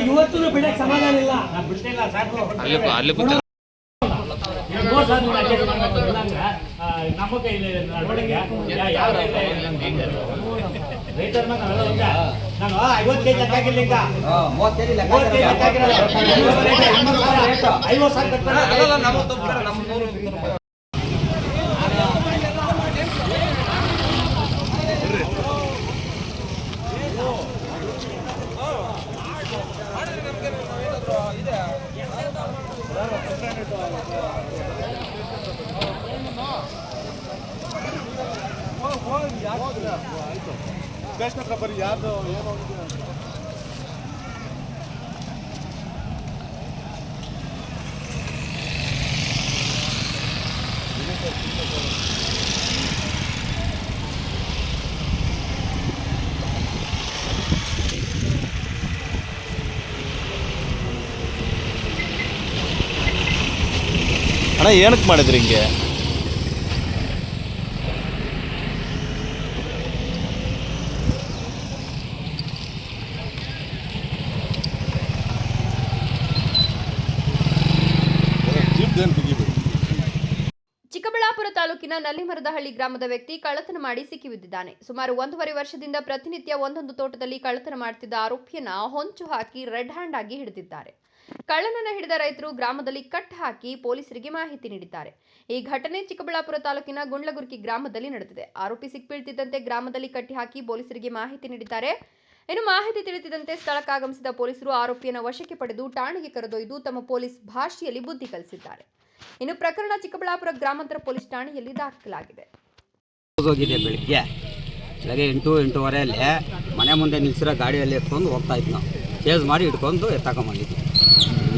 ಇವತ್ತು ಬಿಡಕ್ಕೆ ಸಮಾಧಾನ ಇಲ್ಲ. ನಮ್ಮ ಕೈಲಿ ರೈತರ ನಾನು 50 ಕೆಜಿ ಹಾಕಿಲ್ಲ ಈಗ 50 ಸಾವಿರ ಬರೀ ಯಾರು ಏನೋ ಅಣ್ಣ ಏನಕ್ಕೆ ಮಾಡಿದ್ರಿ ಹಿಂಗೆ? ಚಿಕ್ಕಬಳ್ಳಾಪುರ ತಾಲೂಕಿನ ನಲ್ಲಿಮರದಹಳ್ಳಿ ಗ್ರಾಮದ ವ್ಯಕ್ತಿ ಕಳ್ಳತನ ಮಾಡಿ ಸಿಕ್ಕಿಬಿದ್ದಿದ್ದಾನೆ. ಸುಮಾರು 1.5 ವರ್ಷದಿಂದ ಪ್ರತಿನಿತ್ಯ ಒಂದೊಂದು ತೋಟದಲ್ಲಿ ಕಳ್ಳತನ ಮಾಡುತ್ತಿದ್ದ ಆರೋಪಿಯನ್ನ ಹೊಂಚು ಹಾಕಿ ರೆಡ್ ಹ್ಯಾಂಡ್ ಆಗಿ ಹಿಡಿದಿದ್ದಾರೆ. ಕಳ್ಳನನ್ನ ಹಿಡಿದ ರೈತರು ಗ್ರಾಮದಲ್ಲಿ ಕಟ್ ಹಾಕಿ ಪೊಲೀಸರಿಗೆ ಮಾಹಿತಿ ನೀಡಿದ್ದಾರೆ. ಈ ಘಟನೆ ಚಿಕ್ಕಬಳ್ಳಾಪುರ ತಾಲೂಕಿನ ಗುಂಡ್ಲಗುರ್ಕಿ ಗ್ರಾಮದಲ್ಲಿ ನಡೆದಿದೆ. ಆರೋಪಿ ಸಿಕ್ಕಿಬೀಳ್ತಿದ್ದಂತೆ ಗ್ರಾಮದಲ್ಲಿ ಕಟ್ಟಿ ಹಾಕಿ ಪೊಲೀಸರಿಗೆ ಮಾಹಿತಿ ನೀಡಿದ್ದಾರೆ. ಇನ್ನು ಮಾಹಿತಿ ತಿಳಿಸಿದಂತೆ ಸ್ಥಳಕ್ಕಾಗಮಿಸಿದ ಪೊಲೀಸರು ಆರೋಪಿಯನ್ನು ವಶಕ್ಕೆ ಪಡೆದು ಠಾಣೆಗೆ ಕರೆದೊಯ್ದು ತಮ್ಮ ಪೊಲೀಸ್ ಭಾಷೆಯಲ್ಲಿ ಬುದ್ಧಿ ಕಲಿಸಿದ್ದಾರೆ. ಇನ್ನು ಪ್ರಕರಣ ಚಿಕ್ಕಬಳ್ಳಾಪುರ ಗ್ರಾಮಾಂತರ ಪೊಲೀಸ್ ಠಾಣೆಯಲ್ಲಿ ದಾಖಲಾಗಿದೆ. ಬೆಳಿಗ್ಗೆ 8-8:30 ಮನೆ ಮುಂದೆ ನಿಲ್ಸಿರೋ ಗಾಡಿಯಲ್ಲಿ ಎತ್ಕೊಂಡು ಹೋಗ್ತಾ ಇದ್ವಿ. ನಾವು ಚೇಸ್ ಮಾಡಿ ಹಿಡ್ಕೊಂಡು ಎತ್ತಾಕೊಂಬಂದಿದ್ವಿ.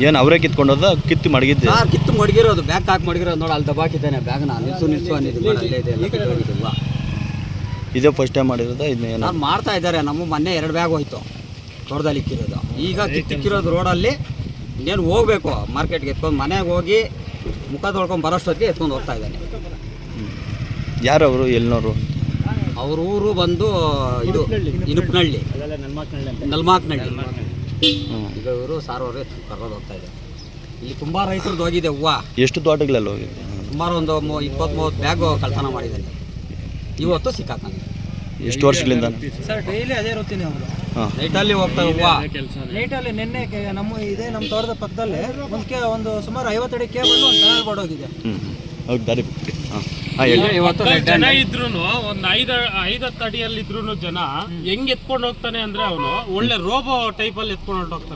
ಏನು ಅವರೇ ಕಿತ್ಕೊಂಡೋದ ಕಿತ್ತು ಮಡಗಿದ್ದೆ? ಕಿತ್ತು ಮಡಗಿರೋದು, ಬ್ಯಾಗ್ ಹಾಕಿ ಮಡಗಿರೋದು ನೋಡಿ. ಅಲ್ಲಿ ದಬಾಕಿದ್ದಾನೆ ಬ್ಯಾಗ್ನ. ನಿಲ್ಸು ಅಂದಿದ್ದು ಅಲ್ಲೇ ಇದೆ, ಹೋಗಿದ್ದಿಲ್ವಾ? ಇದೇ ಫಸ್ಟ್ ಟೈಮ್ ಮಾಡಿರೋದು? ಇದನ್ನ ನಾನು ಮಾಡ್ತಾ ಇದ್ದಾರೆ. ನಮ್ಮ ಮೊನ್ನೆ 2 ಬ್ಯಾಗ್ ಹೋಯ್ತು ತೋಟದಲ್ಲಿ ಇಕ್ಕಿರೋದು. ಈಗ ಕಿತ್ತಿಕ್ಕಿರೋದು ರೋಡಲ್ಲಿ ಇನ್ನೇನು ಹೋಗ್ಬೇಕು ಮಾರ್ಕೆಟ್ಗೆ ಎತ್ಕೊಂಡು ಮನೆಗೆ ಹೋಗಿ ಮುಖ ತೊಳ್ಕೊಂಡು ಬರೋಷ್ಟೊತ್ತಿಗೆ ಎತ್ಕೊಂಡು ಹೋಗ್ತಾ ಇದ್ದಾನೆ. ಯಾರವರು? ಎಲ್ಲಿನವರು? ಅವ್ರ ಊರು ಬಂದು ಇದು ಇನುಪ್ನಹಳ್ಳಿ, ನಲ್ಮಾಕ್ನಹಳ್ಳಿ. ಈಗ ಇವರು ಸಾರವರು ಕರ್ಕೊಂಡು ಹೋಗ್ತಾ ಇದ್ದಾರೆ. ಇಲ್ಲಿ ತುಂಬ ರೈತರದ್ದು ಹೋಗಿದೆ ಹೂವು. ಎಷ್ಟು ತೋಟಗಳೆಲ್ಲ ಹೋಗಿದೆ? ಸುಮಾರು ಒಂದು 20-30 ಬ್ಯಾಗ್ ಕಳ್ತನ ಮಾಡಿದ್ದಾನೆ. ಇವತ್ತು ಸಿಕ್ಕಾಕಂಗೆ. ಎಷ್ಟು ವರ್ಷಗಳಿಂದ ಸರ್? ಡೈಲಿ ಅದೇ ಇರುತ್ತೀನಿ ಅವರು. ನೈಟಲ್ಲಿ ಹೋಗ್ತಾ ಹೂವು. ನೈಟಲ್ಲಿ ನಿನ್ನೆ ನಮ್ಮ ತೋಟದ ಪಕ್ಕದಲ್ಲೇ ಒಂದು ಸುಮಾರು 50 ಅಡಿ ಕೇಬಲ್ ಒಂದು ಟನಲ್ ಬೋರ್ಡ್ ಜನ ಇದ್ರು ಒಂದು 5-10 ಅಡಿಯಲ್ಲಿ ಇದ್ರು ಜನ ಹೆಂಗ್ ಎತ್ಕೊಂಡು ಹೋಗ್ತಾನೆ ಅಂದ್ರೆ ಅವನು ಒಳ್ಳೆ ರೋಬೋ ಟೈಪ್ ಅಲ್ಲಿ ಎತ್ಕೊಂಡು ಹೋಗ್ತಾನೆ.